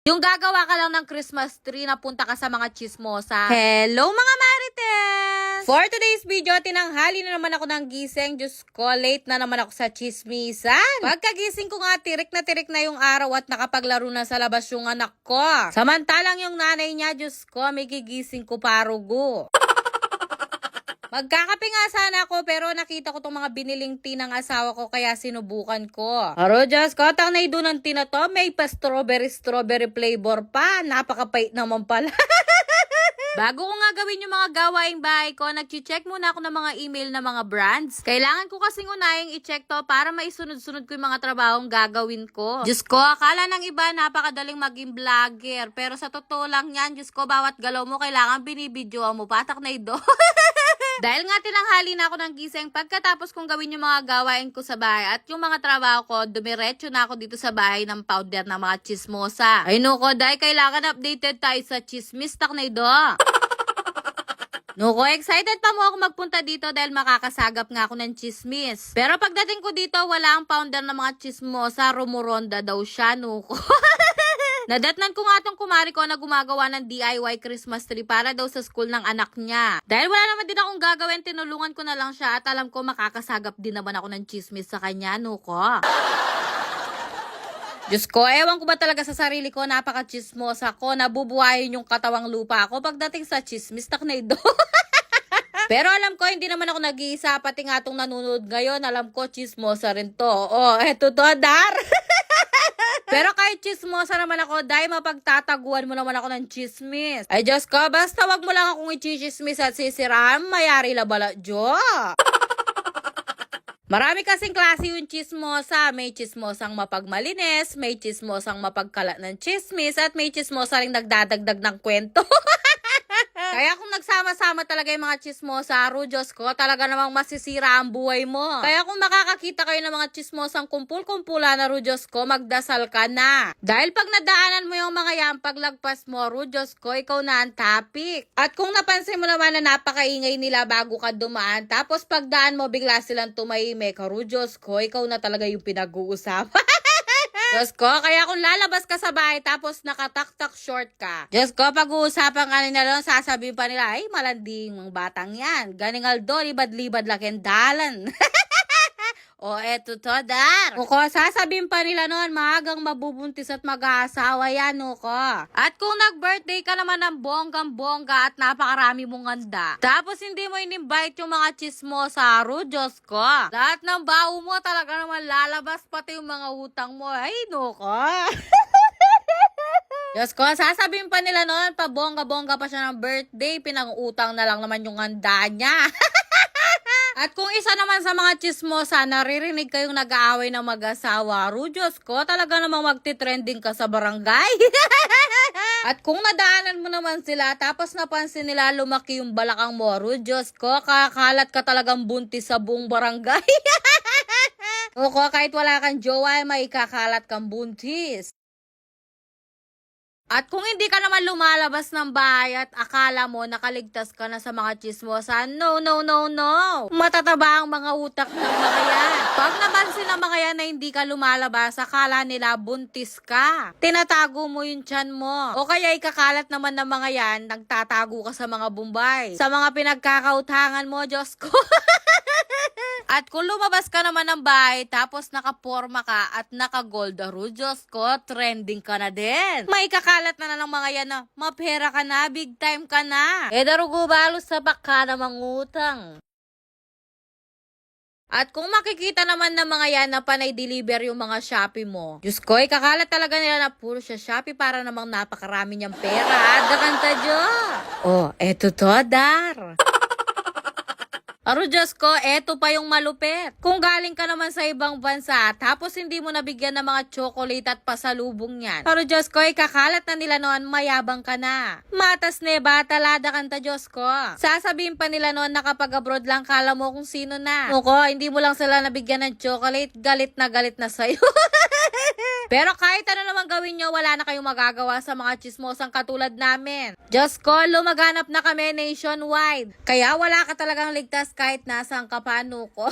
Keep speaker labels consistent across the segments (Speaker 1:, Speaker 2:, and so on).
Speaker 1: Yung gagawa ka lang ng Christmas tree na punta ka sa mga chismosa. Hello mga Marites! For today's video, tinanghali na naman ako ng gising. Diyos ko, late na naman ako sa chismisan. Pagkagising ko nga, tirik na yung araw at nakapaglaro na sa labas yung anak ko. Samantalang yung nanay niya, Diyos ko, may gigising ko parugo. Magkakape nga sana ako pero nakita ko tong mga biniling tea ng asawa ko kaya sinubukan ko. Aro, Diyos ko, tangnay doon ng tea na to, may pa strawberry flavor pa. Napakapait naman pala. Bago ko nga gawin yung mga gawaing bahay ko, nag-check muna ako ng mga email na mga brands. Kailangan ko kasing unahing i-check to para maisunod-sunod ko yung mga trabahong gagawin ko. Diyos ko, akala ng iba napakadaling maging vlogger. Pero sa totoo lang yan, Diyos ko, bawat galaw mo kailangan binibidyoan mo. Patak na ido. Dahil nga tinanghali na ako ng gising, pagkatapos kong gawin yung mga gawain ko sa bahay at yung mga trabaho ko, dumiretso na ako dito sa bahay ng powder ng mga chismosa. Ay nuko, dahil kailangan updated tayo sa chismis, tak na ido. Nuko, excited pa mo ako magpunta dito dahil makakasagap nga ako ng chismis. Pero pagdating ko dito, wala ang founder ng mga chismosa, rumuronda daw siya, nuko. Nadatnan ko nga tong kumari ko na gumagawa ng DIY Christmas tree para daw sa school ng anak niya. Dahil wala naman din akong gagawin, tinulungan ko na lang siya at alam ko makakasagap din naman ako ng chismis sa kanya, nuko. Diyos ko, ewan ko ba talaga sa sarili ko, napaka-chismosa ko, nabubuhayin yung katawang lupa ako pagdating sa chismis, tak na ido. Pero alam ko, hindi naman ako nag-iisa, pati nga itong nanonood ngayon, alam ko, chismosa rin to. Oh, eto to, Dar. Pero kahit chismosa naman ako, dahil mapagtataguan mo naman ako ng chismis. Ay, Diyos ko, basta wag mo lang akong i-chismis at sisiraan, mayari labala, Jo. Marami kasing klase yung chismosa. May chismosang mapagmalinis, may chismosang mapagkalat ng chismis, at may chismosa ring nagdadagdag ng kwento. Kaya kung nagsama-sama talaga yung mga chismosa, Diyos ko, talaga namang masisira ang buhay mo. Kaya kung makakakita kayo ng mga chismosang kumpul-kumpulan na Diyos ko, magdasal ka na. Dahil pag nadaanan mo yung mga yan, paglagpas mo, Diyos ko, ikaw na ang topic. At kung napansin mo naman na napakaingay nila bago ka dumaan, tapos pagdaan mo, bigla silang tumahimik, Diyos ko, ikaw na talaga yung pinag-uusapan. Diyos ko, kaya kung lalabas ka sa bahay tapos nakataktak short ka, Diyos ko, pag-uusapan ka nila lang, sasabihin pa nila, ay, malanding mga batang yan. Ganingaldo, libad-libad lakendalan. O, eto to, Dar. Nuko, sasabihin pa nila noon, maagang mabubuntis at mag-aasawa yan, nuko. At kung nag-birthday ka naman ng bonggang-bongga at napakarami mong handa, tapos hindi mo in-invite yung mga chismosa, Diyos ko. Lahat ng baho mo talaga naman lalabas, pati yung mga utang mo. Ay, nuko. Diyos ko, sasabihin pa nila noon, pa bongga-bongga pa siya ng birthday, pinang-utang na lang naman yung handa niya. At kung isa naman sa mga chismosa, naririnig kayong nag-aaway ng mag-asawa, Diyos ko, talaga namang magti-trending ka sa barangay. At kung nadaanan mo naman sila, tapos napansin nila lumaki yung balakang mo, Diyos ko, kakalat ka talagang buntis sa buong barangay. Nuko, kahit wala kang jowa, may kakalat kang buntis. At kung hindi ka naman lumalabas ng bahay at akala mo nakaligtas ka na sa mga chismosa, no. Matataba ang mga utak ng mga yan. Pag napansin ng mga yan na hindi ka lumalabas, akala nila buntis ka. Tinatago mo yung tiyan mo. O kaya ikakalat naman ng mga yan, nagtatago ka sa mga bumbay. Sa mga pinagkakautangan mo, Diyos ko. At kung lumabas ka naman ng bahay, tapos nakaporma ka at naka-gold, Diyos ko, trending ka na din. May kakalat na ng mga yan na, mapera ka na, big time ka na. Darugo balos sa baka na mangutang. At kung makikita naman ng mga yan na panay deliver yung mga Shopee mo, Diyos ko, ikakalat talaga nila na puro siya Shopee para namang napakarami niyang pera. Adakanta Diyo. Oh, eto to, Dar. Diyos ko, eto pa yung malupit. Kung galing ka naman sa ibang bansa, tapos hindi mo nabigyan ng mga chocolate at pasalubong yan. Diyos ko, ikakalat na nila noon, mayabang ka na. Matas neba, talada kanta Diyos ko. Sasabihin pa nila noon na kapag abroad lang, kala mo kung sino na. Nuko, hindi mo lang sila nabigyan ng chocolate, galit na sa'yo. Pero kahit ano naman gawin nyo, wala na kayong magagawa sa mga chismosang katulad namin. Diyos ko, lumaganap na kami nationwide. Kaya wala ka talagang ligtas kahit nasaan ka pa, nuko.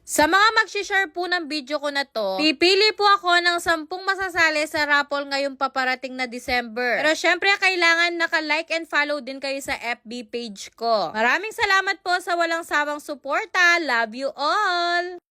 Speaker 1: Sa mga mag-share po ng video ko na to, pipili po ako ng 10 masasali sa raffle ngayong paparating na December. Pero syempre, kailangan naka-like and follow din kayo sa FB page ko. Maraming salamat po sa walang sawang suporta. Love you all!